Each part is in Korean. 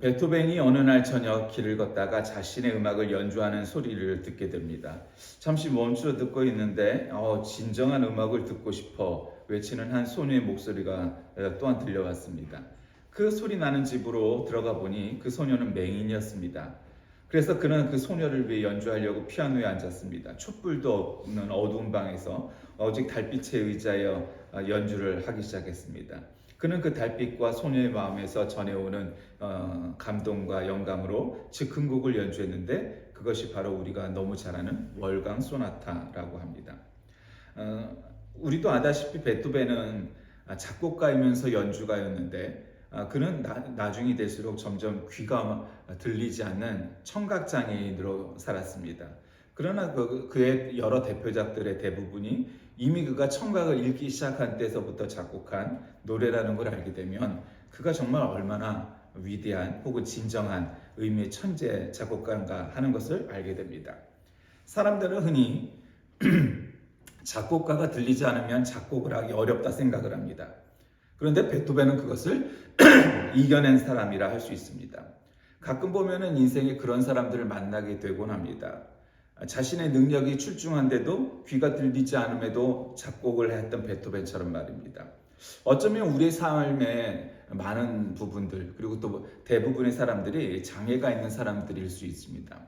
베토벤이 어느 날 저녁 길을 걷다가 자신의 음악을 연주하는 소리를 듣게 됩니다. 잠시 멈추어 듣고 있는데 진정한 음악을 듣고 싶어 외치는 한 소녀의 목소리가 또한 들려왔습니다. 그 소리 나는 집으로 들어가 보니 그 소녀는 맹인이었습니다. 그래서 그는 그 소녀를 위해 연주하려고 피아노에 앉았습니다. 촛불도 없는 어두운 방에서 오직 달빛의 의자에 연주를 하기 시작했습니다. 그는 그 달빛과 소녀의 마음에서 전해오는 감동과 영감으로 즉흥곡을 연주했는데 그것이 바로 우리가 너무 잘 아는 월강 소나타라고 합니다. 우리도 아다시피 베토벤은 작곡가이면서 연주가였는데 그는 나중이 될수록 점점 귀가 들리지 않는 청각장애인으로 살았습니다. 그러나 그의 여러 대표작들의 대부분이 이미 그가 청각을 잃기 시작한 때서부터 작곡한 노래라는 걸 알게 되면 그가 정말 얼마나 위대한 혹은 진정한 의미의 천재 작곡가인가 하는 것을 알게 됩니다. 사람들은 흔히 작곡가가 들리지 않으면 작곡을 하기 어렵다 생각을 합니다. 그런데 베토벤은 그것을 이겨낸 사람이라 할 수 있습니다. 가끔 보면은 인생에 그런 사람들을 만나게 되곤 합니다. 자신의 능력이 출중한데도 귀가 들리지 않음에도 작곡을 했던 베토벤처럼 말입니다. 어쩌면 우리의 삶의 많은 부분들 그리고 또 대부분의 사람들이 장애가 있는 사람들일 수 있습니다.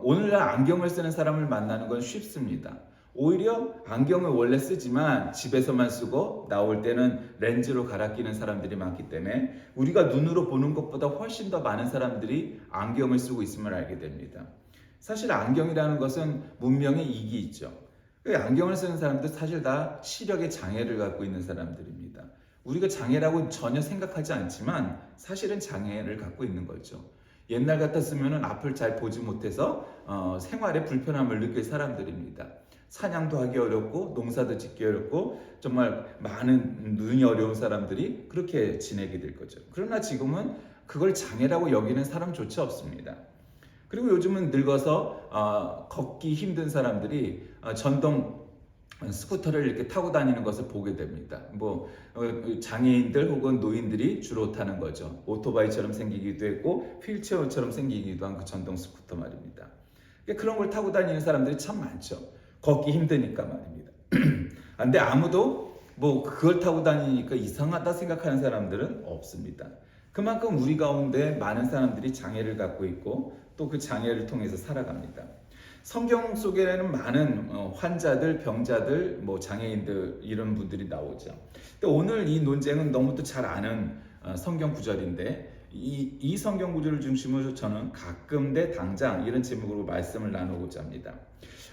오늘날 안경을 쓰는 사람을 만나는 건 쉽습니다. 오히려 안경을 원래 쓰지만 집에서만 쓰고 나올 때는 렌즈로 갈아 끼는 사람들이 많기 때문에 우리가 눈으로 보는 것보다 훨씬 더 많은 사람들이 안경을 쓰고 있음을 알게 됩니다. 사실 안경이라는 것은 문명의 이익이 있죠. 안경을 쓰는 사람들 사실 다 시력의 장애를 갖고 있는 사람들입니다. 우리가 장애라고 전혀 생각하지 않지만 사실은 장애를 갖고 있는 거죠. 옛날 같았으면 앞을 잘 보지 못해서 생활에 불편함을 느낄 사람들입니다. 사냥도 하기 어렵고 농사도 짓기 어렵고 정말 많은 눈이 어려운 사람들이 그렇게 지내게 될 거죠. 그러나 지금은 그걸 장애라고 여기는 사람조차 없습니다. 그리고 요즘은 늙어서 걷기 힘든 사람들이 전동 스쿠터를 이렇게 타고 다니는 것을 보게 됩니다. 장애인들 혹은 노인들이 주로 타는 거죠. 오토바이처럼 생기기도 했고 휠체어처럼 생기기도 한 그 전동 스쿠터 말입니다. 그런 걸 타고 다니는 사람들이 참 많죠. 걷기 힘드니까 말입니다. 근데 아무도 그걸 타고 다니니까 이상하다 생각하는 사람들은 없습니다. 그만큼 우리 가운데 많은 사람들이 장애를 갖고 있고 또 그 장애를 통해서 살아갑니다. 성경 속에는 많은 환자들, 병자들, 장애인들 이런 분들이 나오죠. 근데 오늘 이 논쟁은 너무도 잘 아는 성경 구절인데 이 성경 구절을 중심으로 저는 가끔 대 당장 이런 제목으로 말씀을 나누고자 합니다.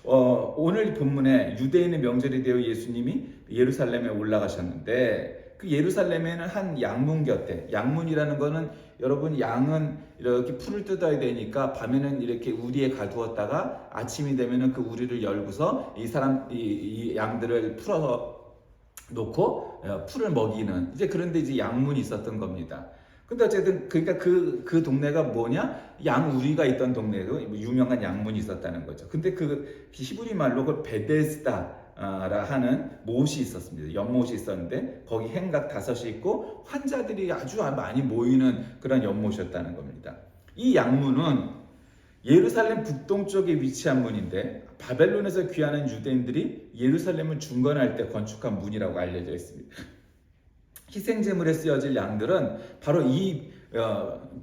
오늘 본문에 유대인의 명절이 되어 예수님이 예루살렘에 올라가셨는데 그 예루살렘에는 한 양문 곁에, 양문이라는 거는 여러분 양은 이렇게 풀을 뜯어야 되니까 밤에는 이렇게 우리에 가두었다가 아침이 되면은 그 우리를 열고서 이 양들을 풀어 놓고 풀을 먹이는 그런데 이제 양문이 있었던 겁니다. 근데 어쨌든 그러니까 그 동네가 뭐냐? 양우리가 있던 동네도 유명한 양문이 있었다는 거죠. 근데 그 히브리 말로 그 베데스다라 하는 못이 있었습니다. 연못이 있었는데 거기 행각 5이 있고 환자들이 아주 많이 모이는 그런 연못이었다는 겁니다. 이 양문은 예루살렘 북동쪽에 위치한 문인데 바벨론에서 귀환한 유대인들이 예루살렘을 중건할 때 건축한 문이라고 알려져 있습니다. 희생제물에 쓰여질 양들은 바로 이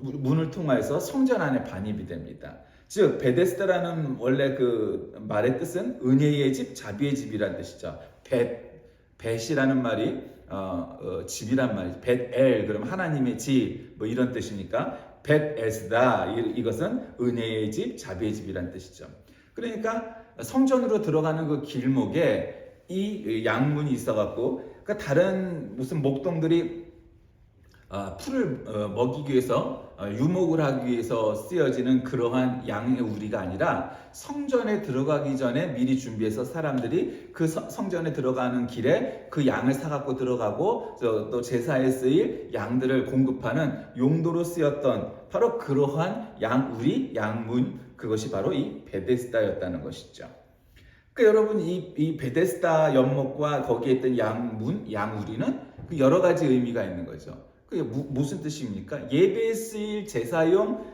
문을 통해서 성전 안에 반입이 됩니다. 즉 베데스다라는 원래 그 말의 뜻은 은혜의 집, 자비의 집이라는 뜻이죠. 벳이라는 말이 집이란 말이죠. 벳엘 그럼 하나님의 집 이런 뜻이니까 벳에스다 이것은 은혜의 집, 자비의 집이라는 뜻이죠. 그러니까 성전으로 들어가는 그 길목에 이 양문이 있어갖고 그러니까 다른 무슨 목동들이 풀을 먹이기 위해서 유목을 하기 위해서 쓰여지는 그러한 양의 우리가 아니라 성전에 들어가기 전에 미리 준비해서 사람들이 그 성전에 들어가는 길에 그 양을 사갖고 들어가고 또 제사에 쓰일 양들을 공급하는 용도로 쓰였던 바로 그러한 양우리, 양문 그것이 바로 이 베데스다였다는 것이죠. 그러니까 여러분 이 베데스다 연못과 거기에 있던 양문, 양우리는 그 여러 가지 의미가 있는 거죠. 그게 무슨 뜻입니까? 예배에 쓰일 제사용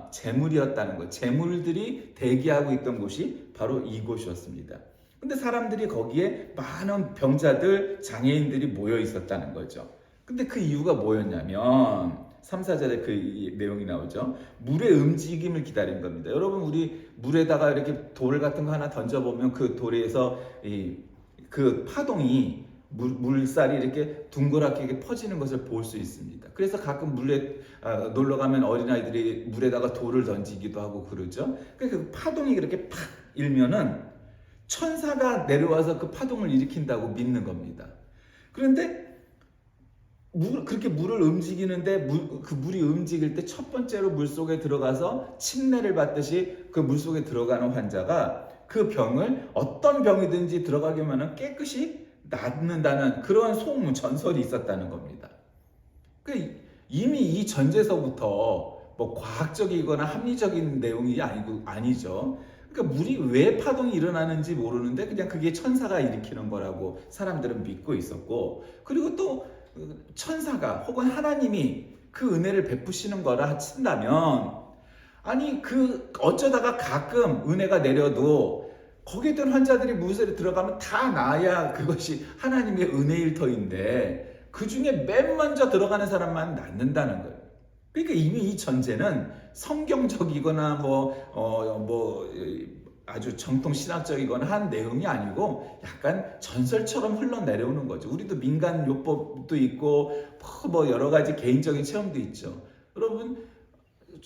제물이었다는 것. 제물들이 대기하고 있던 곳이 바로 이곳이었습니다. 근데 사람들이 거기에 많은 병자들, 장애인들이 모여 있었다는 거죠. 근데 그 이유가 뭐였냐면 3, 4절에 그 내용이 나오죠. 물의 움직임을 기다린 겁니다. 여러분, 우리 물에다가 이렇게 돌 같은 거 하나 던져보면 그 돌에서 그 파동이 물살이 이렇게 둥그랗게 이렇게 퍼지는 것을 볼 수 있습니다. 그래서 가끔 물에 놀러 가면 어린아이들이 물에다가 돌을 던지기도 하고 그러죠. 그 파동이 이렇게 팍 일면은 천사가 내려와서 그 파동을 일으킨다고 믿는 겁니다. 그런데 그렇게 물을 움직이는데 그 물이 움직일 때 첫 번째로 물속에 들어가서 침례를 받듯이 그 물속에 들어가는 환자가 그 병을 어떤 병이든지 들어가기만 하면 깨끗이 낫는다는 그런 소문, 전설이 있었다는 겁니다. 이미 이 전제서부터 뭐 과학적이거나 합리적인 내용이 아니죠. 그러니까 물이 왜 파동이 일어나는지 모르는데 그냥 그게 천사가 일으키는 거라고 사람들은 믿고 있었고, 그리고 또 천사가 혹은 하나님이 그 은혜를 베푸시는 거라 친다면, 아니 어쩌다가 가끔 은혜가 내려도 거기에 있던 환자들이 물속에 들어가면 다 나아야 그것이 하나님의 은혜일 터인데 그 중에 맨 먼저 들어가는 사람만 낫는다는 거예요. 그러니까 이미 이 전제는 성경적이거나 아주 정통 신학적이거나 한 내용이 아니고 약간 전설처럼 흘러내려오는 거죠. 우리도 민간 요법도 있고 뭐 여러 가지 개인적인 체험도 있죠. 여러분,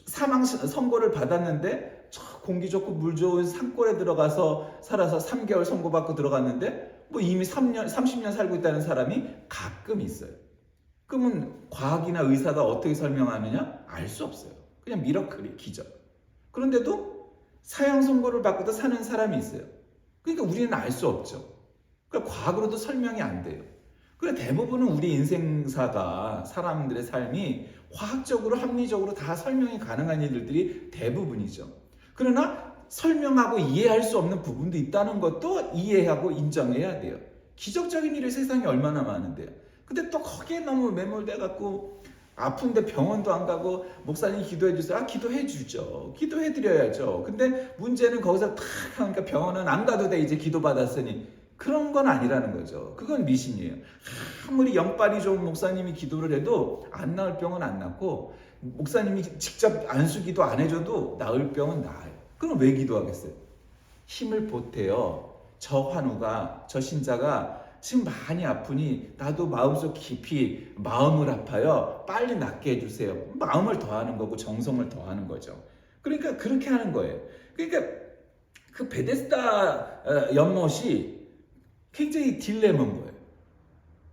사망 선고를 받았는데 공기 좋고 물 좋은 산골에 들어가서 살아서 3개월 선고받고 들어갔는데 뭐 이미 3년, 30년 살고 있다는 사람이 가끔 있어요. 그러면 과학이나 의사가 어떻게 설명하느냐? 알 수 없어요. 그냥 미러클이, 기적. 그런데도 사형 선고를 받고도 사는 사람이 있어요. 그러니까 우리는 알 수 없죠. 그러니까 과학으로도 설명이 안 돼요. 그래, 대부분은 우리 인생사가, 사람들의 삶이 과학적으로, 합리적으로 다 설명이 가능한 일들이 대부분이죠. 그러나 설명하고 이해할 수 없는 부분도 있다는 것도 이해하고 인정해야 돼요. 기적적인 일이 세상에 얼마나 많은데요. 근데 또 거기에 너무 매몰돼갖고 아픈데 병원도 안 가고 목사님 기도해 주세요. 기도해 주죠. 기도해 드려야죠. 근데 문제는 거기서 탁 하니까 병원은 안 가도 돼. 이제 기도 받았으니. 그런 건 아니라는 거죠. 그건 미신이에요. 아무리 영빨이 좋은 목사님이 기도를 해도 안 나을 병은 안 낫고, 목사님이 직접 안수기도 안 해줘도 나을 병은 나아요. 그럼 왜 기도하겠어요? 힘을 보태요. 저 환우가, 저 신자가 지금 많이 아프니 나도 마음속 깊이 마음을 아파요. 빨리 낫게 해주세요. 마음을 더하는 거고 정성을 더하는 거죠. 그러니까 그렇게 하는 거예요. 그러니까 그 베데스다 연못이 굉장히 딜레마인 거예요.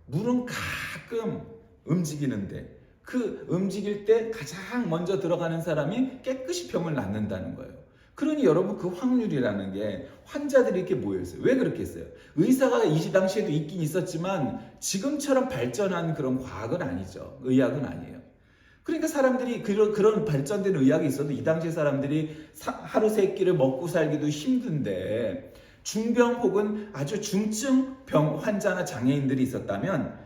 물은 가끔 움직이는데 그 움직일 때 가장 먼저 들어가는 사람이 깨끗이 병을 낫는다는 거예요. 그러니 여러분, 그 확률이라는 게 환자들이 이렇게 모여있어요. 왜 그렇게 했어요? 의사가 이 당시에도 있긴 있었지만 지금처럼 발전한 그런 과학은 아니죠. 의학은 아니에요. 그러니까 사람들이 그런 발전된 의학이 있어도 이 당시 사람들이 하루 세 끼를 먹고 살기도 힘든데, 중병 혹은 아주 중증 병 환자나 장애인들이 있었다면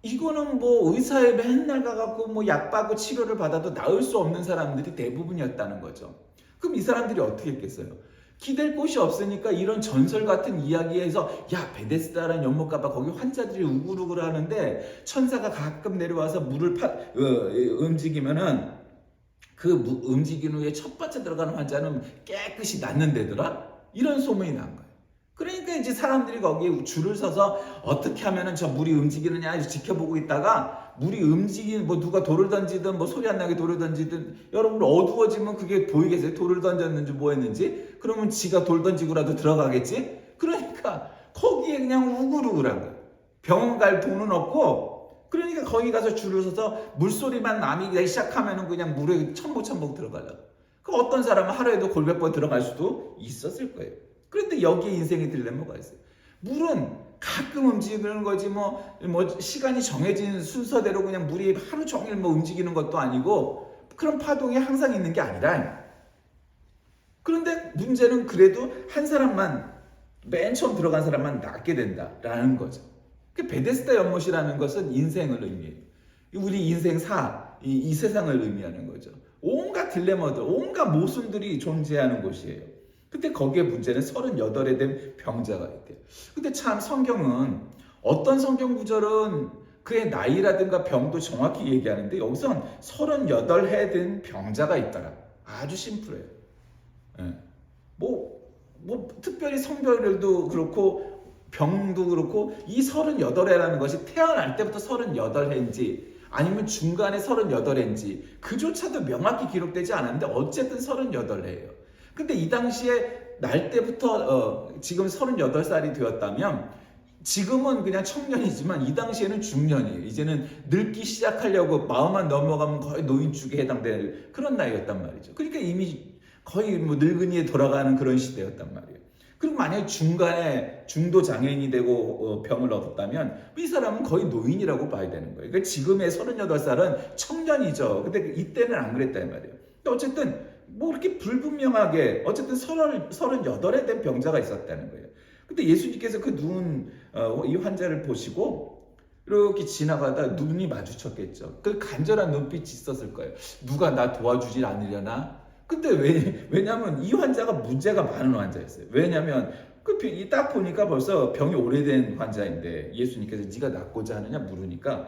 이거는 뭐 의사에 맨날 가갖고 뭐 약 받고 치료를 받아도 나을 수 없는 사람들이 대부분이었다는 거죠. 그럼 이 사람들이 어떻게 했겠어요? 기댈 곳이 없으니까 이런 전설 같은 이야기에서, 야, 베데스다라는 연못 가봐, 거기 환자들이 우글우글 하는데 천사가 가끔 내려와서 물을 움직이면은 그 움직인 후에 첫 번째 들어가는 환자는 깨끗이 낫는데더라? 이런 소문이 난 거예요. 그러니까 이제 사람들이 거기에 줄을 서서 어떻게 하면은 저 물이 움직이느냐 지켜보고 있다가, 물이 뭐 누가 돌을 던지든 뭐 소리 안 나게 돌을 던지든, 여러분 어두워지면 그게 보이겠어요? 돌을 던졌는지 뭐 했는지? 그러면 지가 돌 던지고라도 들어가겠지? 그러니까 거기에 그냥 우글우글한 거예요. 병원 갈 돈은 없고, 그러니까 거기 가서 줄을 서서 물소리만 나기 시작하면은 그냥 물에 첨복첨복 들어가려고. 그 어떤 사람은 하루에도 골몇 번 들어갈 수도 있었을 거예요. 그런데 여기에 인생의 딜레마가 있어요. 물은 가끔 움직이는 거지 뭐 시간이 정해진 순서대로 그냥 물이 하루 종일 뭐 움직이는 것도 아니고 그런 파동이 항상 있는 게 아니라. 그런데 문제는 그래도 한 사람만, 맨 처음 들어간 사람만 낫게 된다라는 거죠. 베데스다 연못이라는 것은 인생을 의미해요. 우리 인생 이 세상을 의미하는 거죠. 온갖 딜레마들, 온갖 모순들이 존재하는 곳이에요. 근데 거기에 문제는 38에 된 병자가 있대요. 근데 참 성경은 어떤 성경 구절은 그의 나이라든가 병도 정확히 얘기하는데 여기선 38해 된 병자가 있더라. 아주 심플해요. 예. 특별히 성별도 그렇고 병도 그렇고 이 38해라는 것이 태어날 때부터 38해인지 아니면 중간에 38해인지 그조차도 명확히 기록되지 않았는데 어쨌든 38해예요. 근데 이 당시에 날 때부터 지금 38살이 되었다면 지금은 그냥 청년이지만 이 당시에는 중년이에요. 이제는 늙기 시작하려고 마음만 넘어가면 거의 노인축에 해당될 그런 나이였단 말이죠. 그러니까 이미 거의 늙은이에 돌아가는 그런 시대였단 말이에요. 그리고 만약에 중간에 중도 장애인이 되고 병을 얻었다면 이 사람은 거의 노인이라고 봐야 되는 거예요. 그러니까 지금의 38살은 청년이죠. 근데 이때는 안 그랬다 이 말이에요. 어쨌든 이렇게 불분명하게 어쨌든 38에 된 병자가 있었다는 거예요. 근데 예수님께서 그 누운 이 환자를 보시고 이렇게 지나가다 눈이 마주쳤겠죠. 그 간절한 눈빛이 있었을 거예요. 누가 나 도와주질 않으려나? 근데 왜냐면 이 환자가 문제가 많은 환자였어요. 왜냐면 딱 보니까 벌써 병이 오래된 환자인데 예수님께서 네가 낫고자 하느냐 물으니까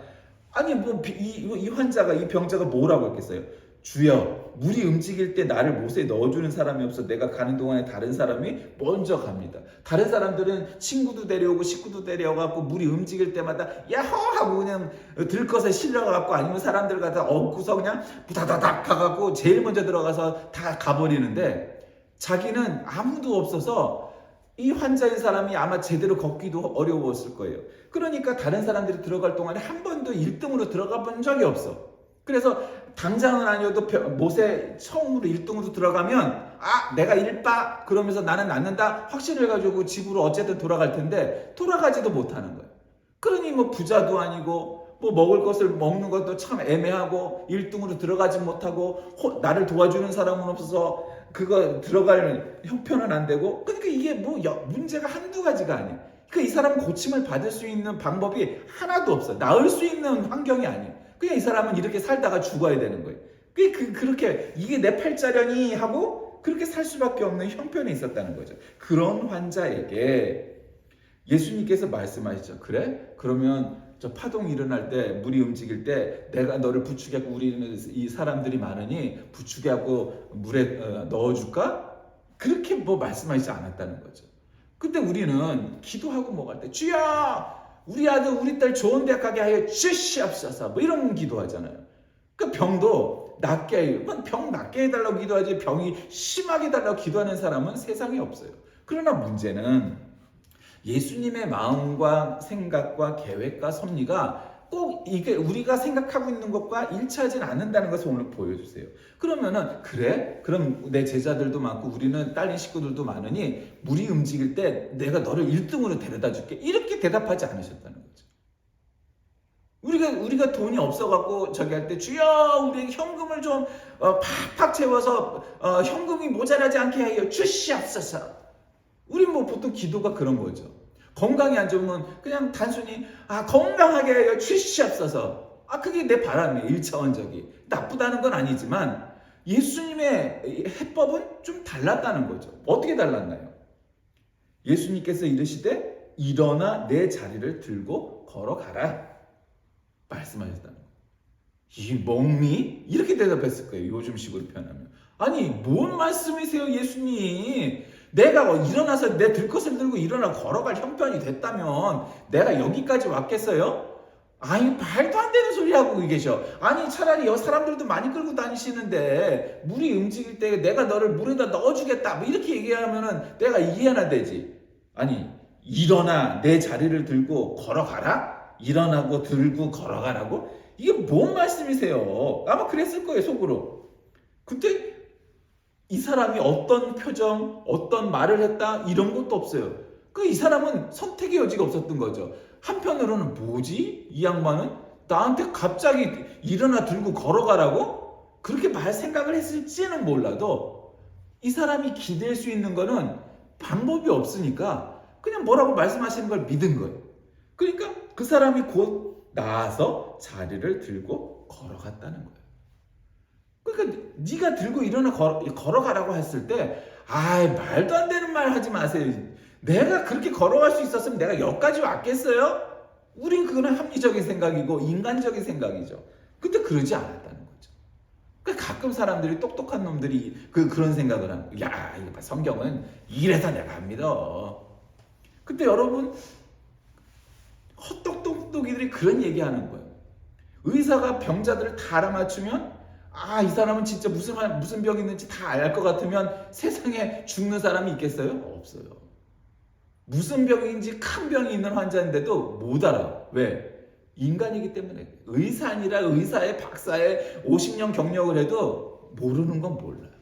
아니 이 환자가 이 병자가 뭐라고 했겠어요? 주여, 물이 움직일 때 나를 못에 넣어주는 사람이 없어 내가 가는 동안에 다른 사람이 먼저 갑니다. 다른 사람들은 친구도 데려오고 식구도 데려와갖고 물이 움직일 때마다 야호 하고 그냥 들것에 실려가갖고 아니면 사람들 갖다 업고서 그냥 부다다닥 가갖고 제일 먼저 들어가서 다 가버리는데 자기는 아무도 없어서 이 환자인 사람이 아마 제대로 걷기도 어려웠을 거예요. 그러니까 다른 사람들이 들어갈 동안에 한 번도 1등으로 들어가 본 적이 없어. 그래서 당장은 아니어도 못에 처음으로 1등으로 들어가면 내가 1바 그러면서 나는 낫는다 확신을 가지고 집으로 어쨌든 돌아갈 텐데 돌아가지도 못하는 거예요. 그러니 부자도 아니고 먹을 것을 먹는 것도 참 애매하고 1등으로 들어가지 못하고 나를 도와주는 사람은 없어서 그거 들어갈 형편은 안 되고 그러니까 이게 문제가 한두 가지가 아니에요. 그러니까 이 사람은 고침을 받을 수 있는 방법이 하나도 없어요. 나을 수 있는 환경이 아니에요. 그냥 이 사람은 이렇게 살다가 죽어야 되는 거예요. 그렇게 이게 내 팔자려니 하고 그렇게 살 수밖에 없는 형편이 있었다는 거죠. 그런 환자에게 예수님께서 말씀하시죠. 그래? 그러면 저 파동이 일어날 때 물이 움직일 때 내가 너를 부축하고 우리는 이 사람들이 많으니 부축하고 물에 넣어줄까? 그렇게 말씀하시지 않았다는 거죠. 근데 우리는 기도하고 할 때 주여! 우리 아들, 우리 딸 좋은 대학 가게 하여 주시옵소서 이런 기도하잖아요. 그 병도 낫게 병 낫게 해달라고 기도하지 병이 심하게 해달라고 기도하는 사람은 세상에 없어요. 그러나 문제는 예수님의 마음과 생각과 계획과 섭리가 꼭 이게 우리가 생각하고 있는 것과 일치하진 않는다는 것을 오늘 보여주세요. 그러면은 그래? 그럼 내 제자들도 많고 우리는 딸린 식구들도 많으니 물이 움직일 때 내가 너를 1등으로 데려다 줄게. 이렇게 대답하지 않으셨다는 거죠. 우리가 돈이 없어갖고 저기 할 때 주여 우리 현금을 좀 팍팍 채워서 현금이 모자라지 않게 하여 주시옵소서. 우리 보통 기도가 그런 거죠. 건강이 안 좋으면 그냥 단순히 건강하게 하여 주시옵소서. 그게 내 바람이에요. 1차원적이. 나쁘다는 건 아니지만 예수님의 해법은 좀 달랐다는 거죠. 어떻게 달랐나요? 예수님께서 이르시되 일어나 내 자리를 들고 걸어가라 말씀하셨다는 거예요. 이 멍미? 이렇게 대답했을 거예요. 요즘식으로 표현하면. 아니 뭔 말씀이세요 예수님? 내가 일어나서 내 들것을 들고 일어나 걸어갈 형편이 됐다면 내가 여기까지 왔겠어요? 아니 말도 안 되는 소리 하고 계셔. 아니 차라리 사람들도 많이 끌고 다니시는데 물이 움직일 때 내가 너를 물에다 넣어주겠다 이렇게 얘기하면은 내가 이해나 되지. 아니 일어나 내 자리를 들고 걸어가라? 일어나고 들고 걸어가라고? 이게 뭔 말씀이세요? 아마 그랬을 거예요 속으로. 근데 이 사람이 어떤 표정, 어떤 말을 했다 이런 것도 없어요. 이 사람은 선택의 여지가 없었던 거죠. 한편으로는 뭐지? 이 양반은 나한테 갑자기 일어나 들고 걸어가라고? 그렇게 생각을 했을지는 몰라도 이 사람이 기댈 수 있는 거는 방법이 없으니까 그냥 뭐라고 말씀하시는 걸 믿은 거예요. 그러니까 그 사람이 곧 나아서 자리를 들고 걸어갔다는 거예요. 그러니까 네가 들고 일어나 걸어가라고 했을 때 말도 안 되는 말 하지 마세요. 내가 그렇게 걸어갈 수 있었으면 내가 여기까지 왔겠어요? 우린 그거는 합리적인 생각이고 인간적인 생각이죠. 근데 그러지 않았다는 거죠. 그러니까 가끔 사람들이 똑똑한 놈들이 그런 생각을 하는 거예요. 야, 이거 봐, 성경은 이래서 내가 안 믿어. 근데 여러분, 헛똑똑똑이들이 그런 얘기하는 거예요. 의사가 병자들을 다 알아맞추면 이 사람은 진짜 무슨 병이 있는지 다 알 것 같으면 세상에 죽는 사람이 있겠어요? 없어요. 무슨 병인지 큰 병이 있는 환자인데도 못 알아. 왜? 인간이기 때문에. 의사 아니라 의사의 박사의 50년 경력을 해도 모르는 건 몰라요.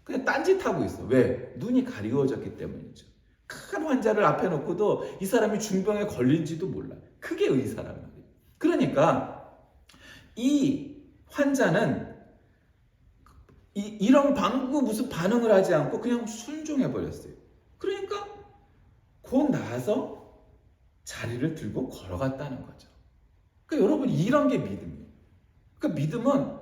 그냥 딴짓하고 있어. 왜? 눈이 가리워졌기 때문이죠. 큰 환자를 앞에 놓고도 이 사람이 중병에 걸린지도 몰라. 그게 의사란 말이에요. 그러니까 이 환자는 이런 방구 무슨 반응을 하지 않고 그냥 순종해 버렸어요. 그러니까 곧 나아서 자리를 들고 걸어갔다는 거죠. 그러니까 여러분, 이런 게 믿음이에요. 그러니까 믿음은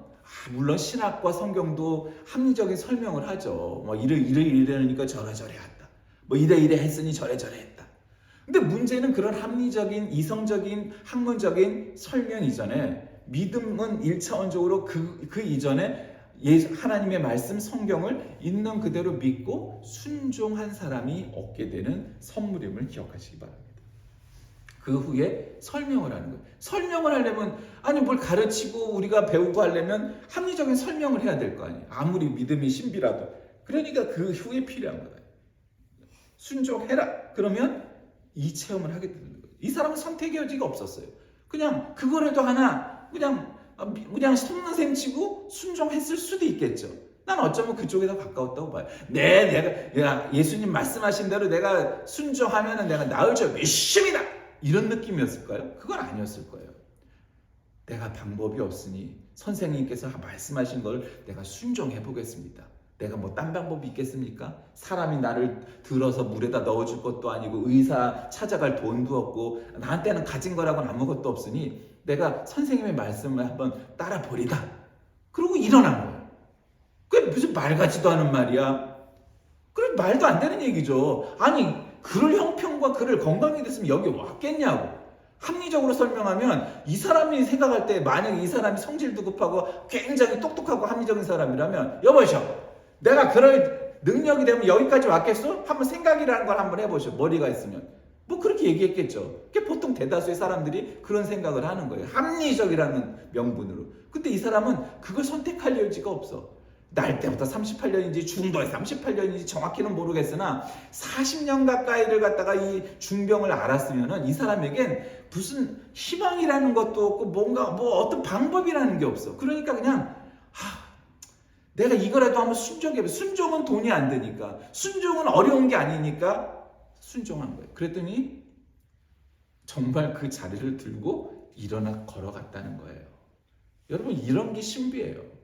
물론 신학과 성경도 합리적인 설명을 하죠. 뭐 이러니까 저러저래 했다. 뭐 이래 했으니 저래 했다. 근데 문제는 그런 합리적인 이성적인 학문적인 설명 이전에 믿음은 1차원적으로 그 이전에 하나님의 말씀 성경을 있는 그대로 믿고 순종한 사람이 얻게 되는 선물임을 기억하시기 바랍니다. 그 후에 설명을 하는 거예요. 설명을 하려면 뭘 가르치고 우리가 배우고 하려면 합리적인 설명을 해야 될 거 아니에요. 아무리 믿음이 신비라도. 그러니까 그 후에 필요한 거예요. 순종해라. 그러면 이 체험을 하게 되는 거예요. 이 사람은 선택의 여지가 없었어요. 그냥 그거라도 하나 그냥 속는 셈 치고 순종했을 수도 있겠죠. 난 어쩌면 그쪽에 더 가까웠다고 봐요. 내가 예수님 말씀하신 대로 내가 순종하면 내가 나을 줄 믿습니다. 이런 느낌이었을까요? 그건 아니었을 거예요. 내가 방법이 없으니 선생님께서 말씀하신 걸 내가 순종해 보겠습니다. 내가 뭐 딴 방법이 있겠습니까? 사람이 나를 들어서 물에다 넣어줄 것도 아니고 의사 찾아갈 돈도 없고 나한테는 가진 거라고는 아무것도 없으니 내가 선생님의 말씀을 한번 따라 버리다. 그러고 일어난 거예요. 그게 무슨 말 같지도 않은 말이야. 그래, 말도 안 되는 얘기죠. 그럴 형편과 그를 건강이 됐으면 여기 왔겠냐고. 합리적으로 설명하면 이 사람이 생각할 때 만약에 이 사람이 성질도 급하고 굉장히 똑똑하고 합리적인 사람이라면 여보셔, 내가 그럴 능력이 되면 여기까지 왔겠어? 한번 생각이라는 걸 한번 해보셔. 머리가 있으면. 뭐 그렇게 얘기했겠죠. 그게 보통 대다수의 사람들이 그런 생각을 하는 거예요. 합리적이라는 명분으로. 근데 이 사람은 그걸 선택할 여지가 없어. 날 때부터 38년인지 중도에 38년인지 정확히는 모르겠으나 40년 가까이를 갖다가 이 중병을 알았으면은 이 사람에겐 무슨 희망이라는 것도 없고 뭔가 뭐 어떤 방법이라는 게 없어. 그러니까 그냥 내가 이거라도 한번 순종해봐. 순종은 돈이 안 되니까. 순종은 어려운 게 아니니까 순종한 거예요. 그랬더니 정말 그 자리를 들고 일어나 걸어갔다는 거예요. 여러분, 이런 게 신비예요.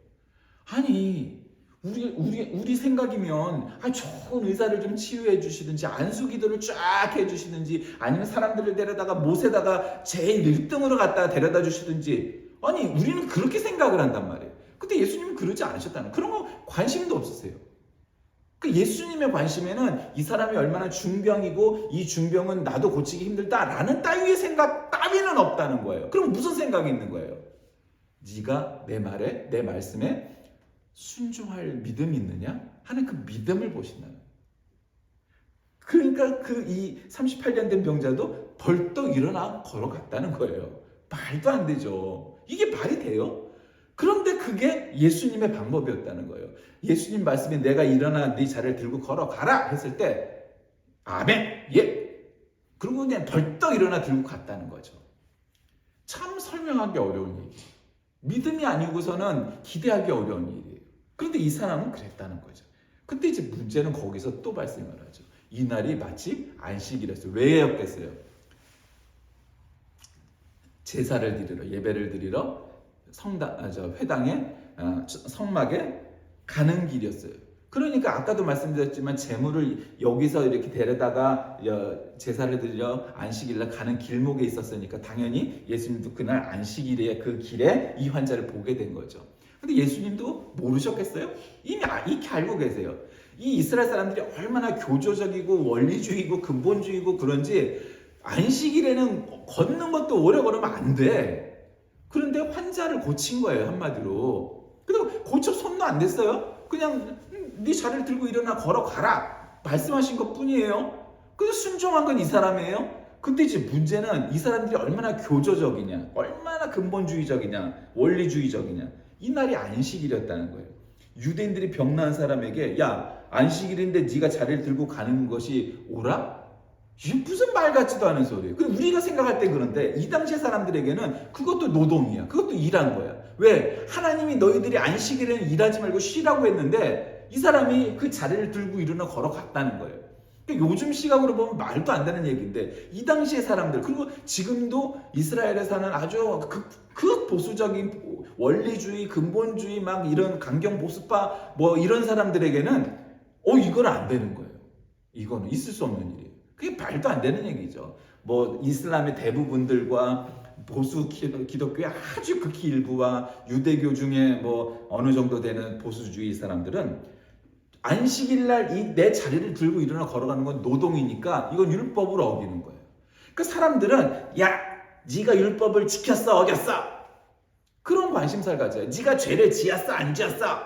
우리 생각이면 좋은 의사를 좀 치유해 주시든지 안수기도를 쫙 해주시든지 아니면 사람들을 데려다가 못에다가 제일 1등으로 갖다가 데려다 주시든지 우리는 그렇게 생각을 한단 말이에요. 근데 예수님은 그러지 않으셨다는, 그런 거 관심도 없으세요. 그 예수님의 관심에는 이 사람이 얼마나 중병이고 이 중병은 나도 고치기 힘들다라는 따위의 생각 따위는 없다는 거예요. 그럼 무슨 생각이 있는 거예요? 네가 내 말에, 내 말씀에 순종할 믿음이 있느냐 하는 그 믿음을 보신다는 거예요. 그러니까 이 38년 된 병자도 벌떡 일어나 걸어갔다는 거예요. 말도 안 되죠. 이게 말이 돼요? 그런데 그게 예수님의 방법이었다는 거예요. 예수님 말씀에 내가 일어나 네 자리를 들고 걸어가라 했을 때 아멘, 예. 그리고 그냥 벌떡 일어나 들고 갔다는 거죠. 참 설명하기 어려운 얘기. 믿음이 아니고서는 기대하기 어려운 일이에요. 그런데 이 사람은 그랬다는 거죠. 근데 이제 문제는 거기서 또 발생을 하죠. 이날이 마치 안식일이었어요. 왜였겠어요? 제사를 드리러, 예배를 드리러 회당에 성막에 가는 길이었어요. 그러니까 아까도 말씀드렸지만 재물을 여기서 이렇게 데려다가 제사를 드려 안식일날 가는 길목에 있었으니까 당연히 예수님도 그날 안식일에 그 길에 이 환자를 보게 된 거죠. 근데 예수님도 모르셨겠어요? 이미 익히 알고 계세요. 이 이스라엘 사람들이 얼마나 교조적이고 원리주의고 근본주의고 그런지 안식일에는 걷는 것도 오래 걸으면 안 돼. 그런데 환자를 고친 거예요, 한마디로. 그리고 고쳐 손도 안 댔어요. 그냥 네 자리를 들고 일어나 걸어가라 말씀하신 것 뿐이에요. 근데 순종한 건 이 사람이에요. 근데 이제 문제는 이 사람들이 얼마나 교조적이냐, 얼마나 근본주의적이냐, 원리주의적이냐. 이 날이 안식일이었다는 거예요. 유대인들이 병 나은 사람에게 야 안식일인데 네가 자리를 들고 가는 것이 옳아? 이게 무슨 말 같지도 않은 소리예요. 우리가 생각할 때 그런데 이 당시의 사람들에게는 그것도 노동이야. 그것도 일한 거야. 왜? 하나님이 너희들이 안식일에는 일하지 말고 쉬라고 했는데 이 사람이 그 자리를 들고 일어나 걸어갔다는 거예요. 그러니까 요즘 시각으로 보면 말도 안 되는 얘기인데 이 당시의 사람들 그리고 지금도 이스라엘에 사는 아주 보수적인 원리주의, 근본주의 막 이런 강경보수파 뭐 이런 사람들에게는 이건 안 되는 거예요. 이거는 있을 수 없는 일이에요. 그게 말도 안 되는 얘기죠. 뭐 이슬람의 대부분들과 보수 기독교의 아주 극히 일부와 유대교 중에 뭐 어느 정도 되는 보수주의 사람들은 안식일날 내 자리를 들고 일어나 걸어가는 건 노동이니까 이건 율법을 어기는 거예요. 그 사람들은 야 네가 율법을 지켰어 어겼어 그런 관심사를 가져요. 네가 죄를 지었어 안 지었어.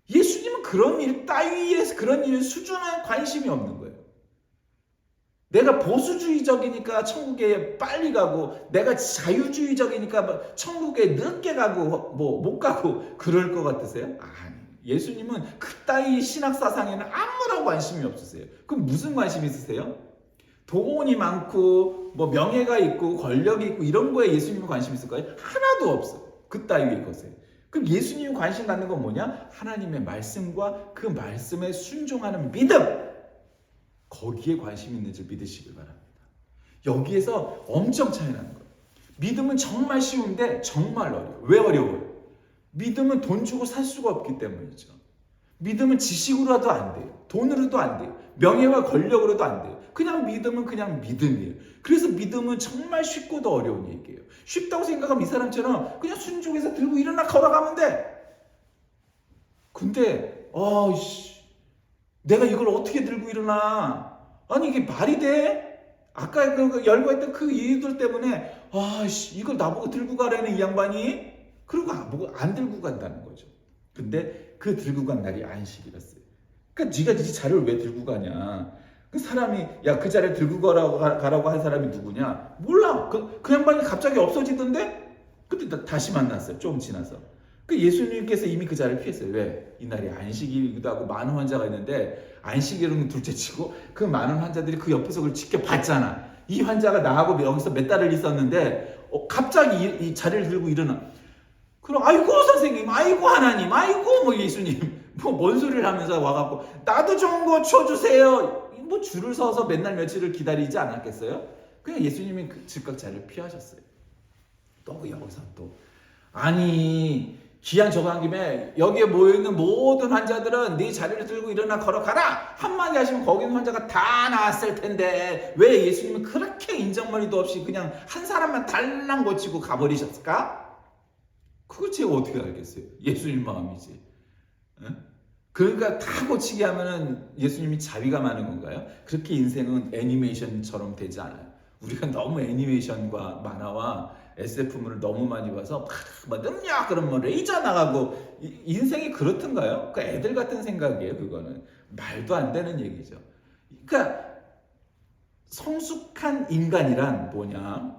예수님은 그런 일 따위에서 그런 일 수준에 관심이 없는 거예요. 내가 보수주의적이니까 천국에 빨리 가고 내가 자유주의적이니까 천국에 늦게 가고 뭐 못 가고 그럴 것 같으세요? 아니, 예수님은 그따위 신학사상에는 아무런 관심이 없으세요. 그럼 무슨 관심이 있으세요? 돈이 많고 뭐 명예가 있고 권력이 있고 이런 거에 예수님은 관심이 있을까요? 하나도 없어요. 그따위의 것에. 그럼 예수님이 관심 갖는 건 뭐냐? 하나님의 말씀과 그 말씀에 순종하는 믿음. 거기에 관심 있는 줄 믿으시길 바랍니다. 여기에서 엄청 차이 나는 거예요. 믿음은 정말 쉬운데 정말 어려워요. 왜 어려워요? 믿음은 돈 주고 살 수가 없기 때문이죠. 믿음은 지식으로도 안 돼요. 돈으로도 안 돼요. 명예와 권력으로도 안 돼요. 그냥 믿음은 그냥 믿음이에요. 그래서 믿음은 정말 쉽고도 어려운 얘기예요. 쉽다고 생각하면 이 사람처럼 그냥 순종해서 들고 일어나 걸어가면 돼. 근데 내가 이걸 어떻게 들고 일어나? 아니 이게 말이 돼? 아까 열거했던 그 이유들 때문에 이걸 나보고 들고 가라는 이 양반이 그리고 안 들고 간다는 거죠. 근데 그 들고 간 날이 안식이었어요. 그러니까 네가 네 자리를 왜 들고 가냐? 그 사람이 그 자리를 들고 가라고 한 사람이 누구냐? 몰라. 그 양반이 갑자기 없어지던데? 근데 다시 만났어요. 조금 지나서. 그 예수님께서 이미 그 자리를 피했어요. 왜? 이날이 안식일이기도 하고 많은 환자가 있는데 안식일은 둘째치고 그 많은 환자들이 그 옆에서 그걸 지켜봤잖아. 이 환자가 나하고 여기서 몇 달을 있었는데 갑자기 이 자리를 들고 일어나. 그럼 아이고 선생님, 아이고 하나님, 아이고 뭐 예수님 뭐 뭔 소리를 하면서 와갖고 나도 좀 고쳐주세요. 뭐 줄을 서서 맨날 며칠을 기다리지 않았겠어요? 그냥 예수님이 즉각 자리를 피하셨어요. 또 여기서 또 아니 기한 저간 김에 여기에 모여있는 모든 환자들은 네 자리를 들고 일어나 걸어가라 한마디 하시면 거기 있는 환자가 다 나았을 텐데 왜 예수님은 그렇게 인정머리도 없이 그냥 한 사람만 달랑 고치고 가버리셨을까? 그걸 제가 어떻게 알겠어요? 예수님 마음이지. 그러니까 다 고치게 하면은 예수님이 자비가 많은 건가요? 그렇게 인생은 애니메이션처럼 되지 않아요. 우리가 너무 애니메이션과 만화와 SF물을 너무 많이 봐서 막 능력 그런 뭐 레이저 나가고 인생이 그렇던가요? 그 애들 같은 생각이에요. 그거는 말도 안 되는 얘기죠. 그러니까 성숙한 인간이란 뭐냐?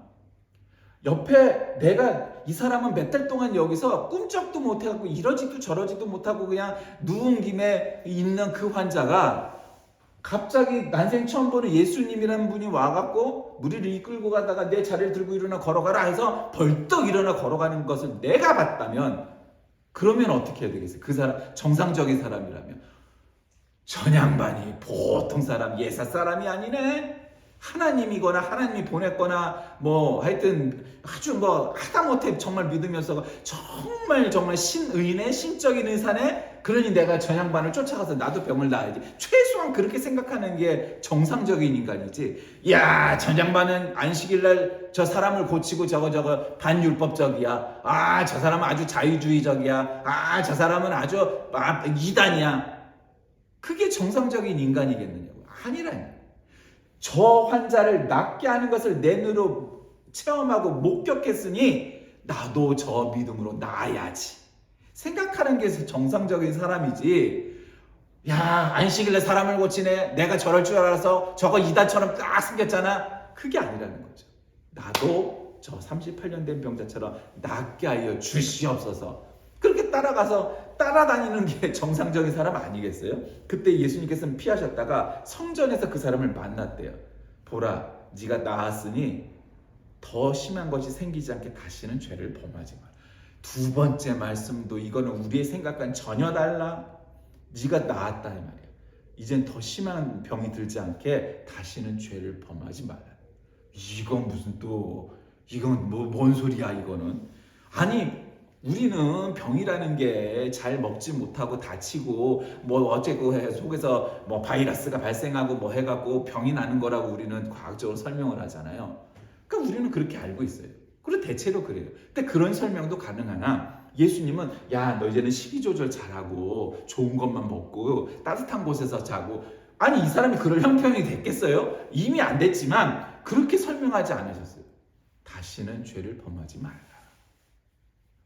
옆에 내가 이 사람은 몇 달 동안 여기서 꿈쩍도 못해갖고 이러지도 저러지도 못하고 그냥 누운 김에 있는 그 환자가 갑자기 난생 처음 보는 예수님이라는 분이 와갖고 무리를 이끌고 가다가 내 자리를 들고 일어나 걸어가라 해서 벌떡 일어나 걸어가는 것을 내가 봤다면 그러면 어떻게 해야 되겠어요? 그 사람 정상적인 사람이라면 전 양반이 보통 사람 예사 사람이 아니네. 하나님이거나 하나님이 보냈거나 뭐 하여튼 아주 뭐 하다못해 정말 믿으면서 정말 신의네 신적인 의사네 그러니 내가 저 양반을 쫓아가서 나도 병을 나아야지. 최소한 그렇게 생각하는 게 정상적인 인간이지. 야, 저 양반은 안식일날 저 사람을 고치고 저거 반율법적이야. 아, 저 사람은 아주 자유주의적이야. 아, 저 사람은 아주 이단이야. 그게 정상적인 인간이겠느냐고. 아니라니. 저 환자를 낫게 하는 것을 내 눈으로 체험하고 목격했으니 나도 저 믿음으로 나아야지 생각하는 게 정상적인 사람이지. 야, 안식일에 사람을 고치네, 내가 저럴 줄 알아서 저거 이단처럼 딱 생겼잖아, 그게 아니라는 거죠. 나도 저 38년 된 병자처럼 낫게 하여 주시옵소서. 그렇게 따라다니는 게 정상적인 사람 아니겠어요? 그때 예수님께서는 피하셨다가 성전에서 그 사람을 만났대요. 보라, 네가 나았으니 더 심한 것이 생기지 않게 다시는 죄를 범하지 마라. 두 번째 말씀도 이거는 우리의 생각과는 전혀 달라. 네가 나았다 이 말이야. 이젠 더 심한 병이 들지 않게 다시는 죄를 범하지 말라. 이건 이건 뭔 소리야 이거는. 아니, 우리는 병이라는 게 잘 먹지 못하고 다치고 어째고 속에서 바이러스가 발생하고 해갖고 병이 나는 거라고 우리는 과학적으로 설명을 하잖아요. 그러니까 우리는 그렇게 알고 있어요. 그리고 대체로 그래요. 근데 그런 설명도 가능하나 예수님은 야, 너 이제는 식이 조절 잘하고 좋은 것만 먹고 따뜻한 곳에서 자고. 아니, 이 사람이 그럴 형편이 됐겠어요? 이미 안 됐지만 그렇게 설명하지 않으셨어요. 다시는 죄를 범하지 말라.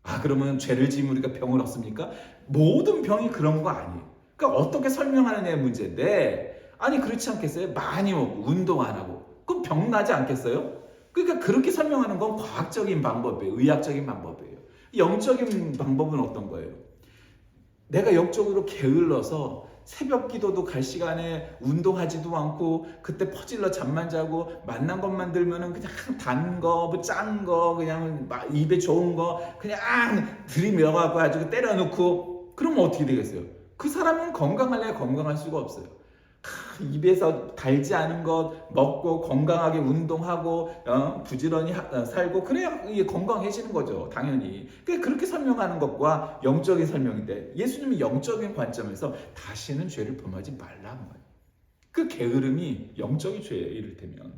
아, 그러면 죄를 지으면 우리가 병을 얻습니까? 모든 병이 그런 거 아니에요. 그러니까 어떻게 설명하느냐의 문제인데, 아니 그렇지 않겠어요? 많이 먹고 운동 안 하고 그럼 병 나지 않겠어요? 그러니까 그렇게 설명하는 건 과학적인 방법이에요. 의학적인 방법이에요. 영적인 방법은 어떤 거예요? 내가 영적으로 게을러서 새벽 기도도 갈 시간에 운동하지도 않고 그때 퍼질러 잠만 자고 만난 것만 들면은 그냥 단 거, 짠 거, 그냥 입에 좋은 거 그냥 들이밀어갖고 아주 때려놓고, 그러면 어떻게 되겠어요? 그 사람은 건강할래? 건강할 수가 없어요. 입에서 달지 않은 것 먹고 건강하게 운동하고 부지런히 살고 그래야 이게 건강해지는 거죠, 당연히. 그렇게 설명하는 것과 영적인 설명인데, 예수님이 영적인 관점에서 다시는 죄를 범하지 말라는 거예요. 그 게으름이 영적인 죄예요. 이를테면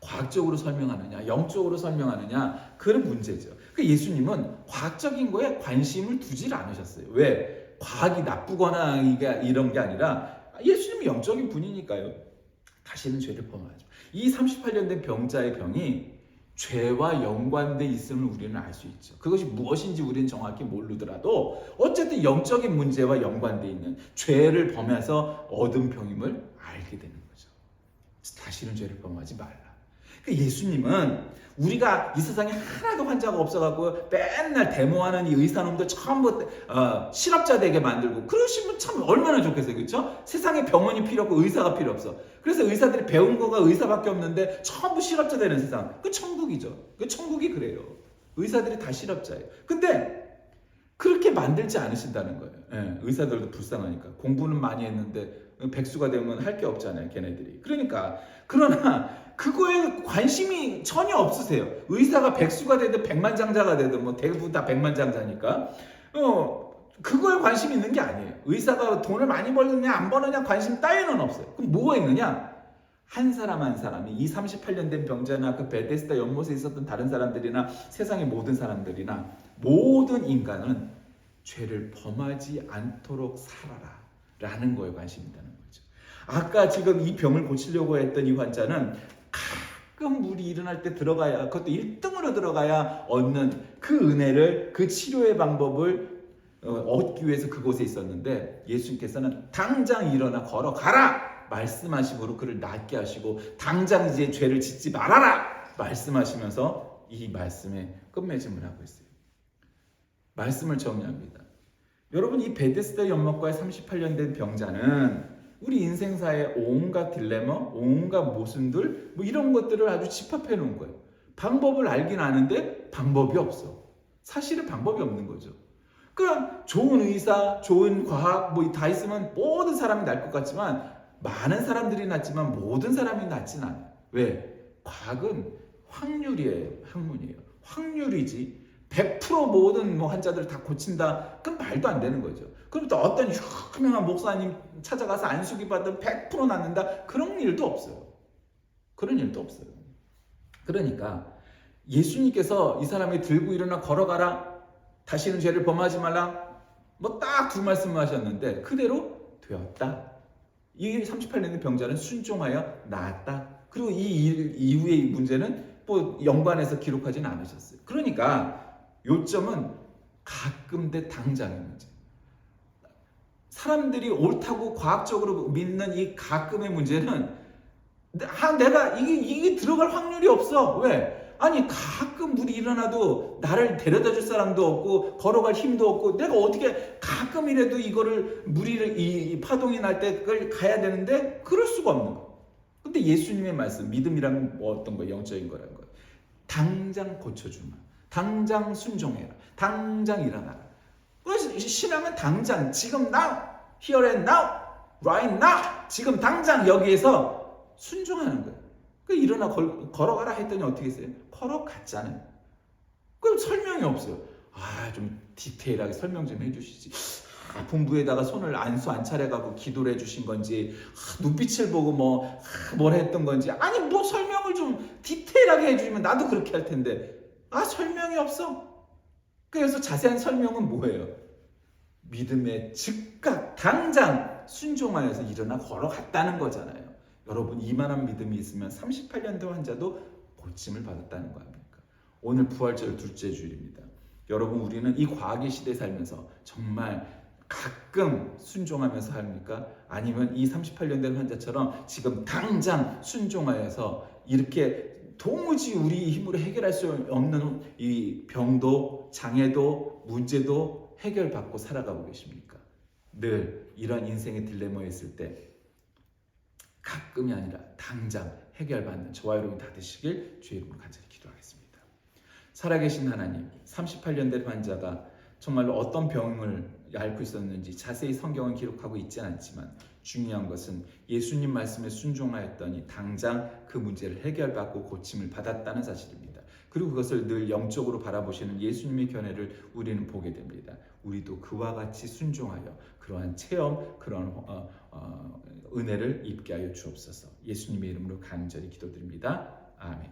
과학적으로 설명하느냐 영적으로 설명하느냐, 그런 문제죠. 예수님은 과학적인 거에 관심을 두질 않으셨어요. 왜? 과학이 나쁘거나 이런 게 아니라 예수님은 영적인 분이니까요. 다시는 죄를 범하지 마. 이 38년 된 병자의 병이 죄와 연관돼 있음을 우리는 알 수 있죠. 그것이 무엇인지 우리는 정확히 모르더라도 어쨌든 영적인 문제와 연관돼 있는 죄를 범해서 얻은 병임을 알게 되는 거죠. 다시는 죄를 범하지 말라. 예수님은 우리가 이 세상에 하나도 환자가 없어갖고 맨날 데모하는 이 의사놈들 전부 실업자 되게 만들고 그러시면 참 얼마나 좋겠어요. 그렇죠? 세상에 병원이 필요 없고 의사가 필요 없어. 그래서 의사들이 배운 거가 의사밖에 없는데 전부 실업자 되는 세상. 그 천국이죠. 그 천국이 그래요. 의사들이 다 실업자예요. 근데 그렇게 만들지 않으신다는 거예요. 예, 의사들도 불쌍하니까. 공부는 많이 했는데 백수가 되면 할 게 없잖아요, 걔네들이. 그러나 그거에 관심이 전혀 없으세요. 의사가 백수가 되든 백만장자가 되든 대부분 다 백만장자니까 그거에 관심이 있는 게 아니에요. 의사가 돈을 많이 벌느냐 안 버느냐 관심 따위는 없어요. 그럼 뭐가 있느냐? 한 사람 한 사람이, 이 38년 된 병자나 그 베데스다 연못에 있었던 다른 사람들이나 세상의 모든 사람들이나 모든 인간은 죄를 범하지 않도록 살아라 라는 거에 관심이 있다는 거죠. 아까 지금 이 병을 고치려고 했던 이 환자는 가끔 물이 일어날 때 들어가야, 그것도 1등으로 들어가야 얻는 그 은혜를, 그 치료의 방법을 얻기 위해서 그곳에 있었는데, 예수님께서는 당장 일어나 걸어가라 말씀하심으로 그를 낫게 하시고, 당장 이제 죄를 짓지 말아라 말씀하시면서 이 말씀에 끝맺음을 하고 있어요. 말씀을 정리합니다. 여러분, 이 베데스다 연못가의 38년 된 병자는 우리 인생사의 온갖 딜레마, 온갖 모순들 이런 것들을 아주 집합해 놓은 거예요. 방법을 알긴 아는데 방법이 없어. 사실은 방법이 없는 거죠. 그러니까 좋은 의사, 좋은 과학 다 있으면 모든 사람이 날 것 같지만, 많은 사람들이 낫지만 모든 사람이 낫진 않아요. 왜? 과학은 확률이에요. 학문이에요. 확률이지 100% 모든 환자들을 다 고친다? 그건 말도 안 되는 거죠. 그럼 또 어떤 유명한 목사님 찾아가서 안수기 받으면 100% 낫는다? 그런 일도 없어요. 그런 일도 없어요. 그러니까 예수님께서 이 사람이 들고 일어나 걸어가라, 다시는 죄를 범하지 말라, 뭐 딱 두 말씀을 하셨는데 그대로 되었다. 이 38년의 병자는 순종하여 나았다. 그리고 이 일 이후의 문제는 뭐 연관해서 기록하지는 않으셨어요. 그러니까 요점은 가끔 대 당장의 문제. 사람들이 옳다고 과학적으로 믿는 이 가끔의 문제는 내가 이게 들어갈 확률이 없어. 왜? 아니 가끔 물이 일어나도 나를 데려다 줄 사람도 없고 걸어갈 힘도 없고 내가 어떻게 가끔이라도 이거를 이 파동이 날 때 그걸 가야 되는데 그럴 수가 없는 거. 근데 예수님의 말씀 믿음이란 뭐 어떤 거 영적인 거라는 거예요. 당장 고쳐주마. 당장 순종해라. 당장 일어나라. 그래서 신앙은 당장 지금 now, here and now, right now, 지금 당장 여기에서 순종하는 거예요. 그 일어나 걸어가라 했더니 어떻게 했어요? 걸어갔잖아요. 그럼 설명이 없어요. 좀 디테일하게 설명 좀 해주시지. 본부에다가 손을 안수 안 차려가고 기도를 해주신 건지, 눈빛을 보고 뭘 했던 건지, 아니 뭐 설명을 좀 디테일하게 해주면 나도 그렇게 할 텐데, 설명이 없어. 그래서 자세한 설명은 뭐예요? 믿음의 즉각 당장 순종하여서 일어나 걸어갔다는 거잖아요. 여러분 이만한 믿음이 있으면 38년도 환자도 고침을 받았다는 거 아닙니까? 오늘 부활절 둘째 주일입니다. 여러분 우리는 이 과학의 시대에 살면서 정말 가끔 순종하면서 합니까? 아니면 이 38년 된 환자처럼 지금 당장 순종하여서 이렇게 도무지 우리 힘으로 해결할 수 없는 이 병도 장애도 문제도 해결받고 살아가고 계십니까? 늘 이런 인생의 딜레마에 있을 때 가끔이 아니라 당장 해결받는 저와 여러분이 다 되시길 주의 이름으로 간절히 기도하겠습니다. 살아계신 하나님, 38년 된 환자가 정말로 어떤 병을 앓고 있었는지 자세히 성경은 기록하고 있지 않지만 중요한 것은 예수님 말씀에 순종하였더니 당장 그 문제를 해결받고 고침을 받았다는 사실입니다. 그리고 그것을 늘 영적으로 바라보시는 예수님의 견해를 우리는 보게 됩니다. 우리도 그와 같이 순종하여 그러한 체험, 그러한 은혜를 입게 하여 주옵소서. 예수님의 이름으로 간절히 기도드립니다. 아멘.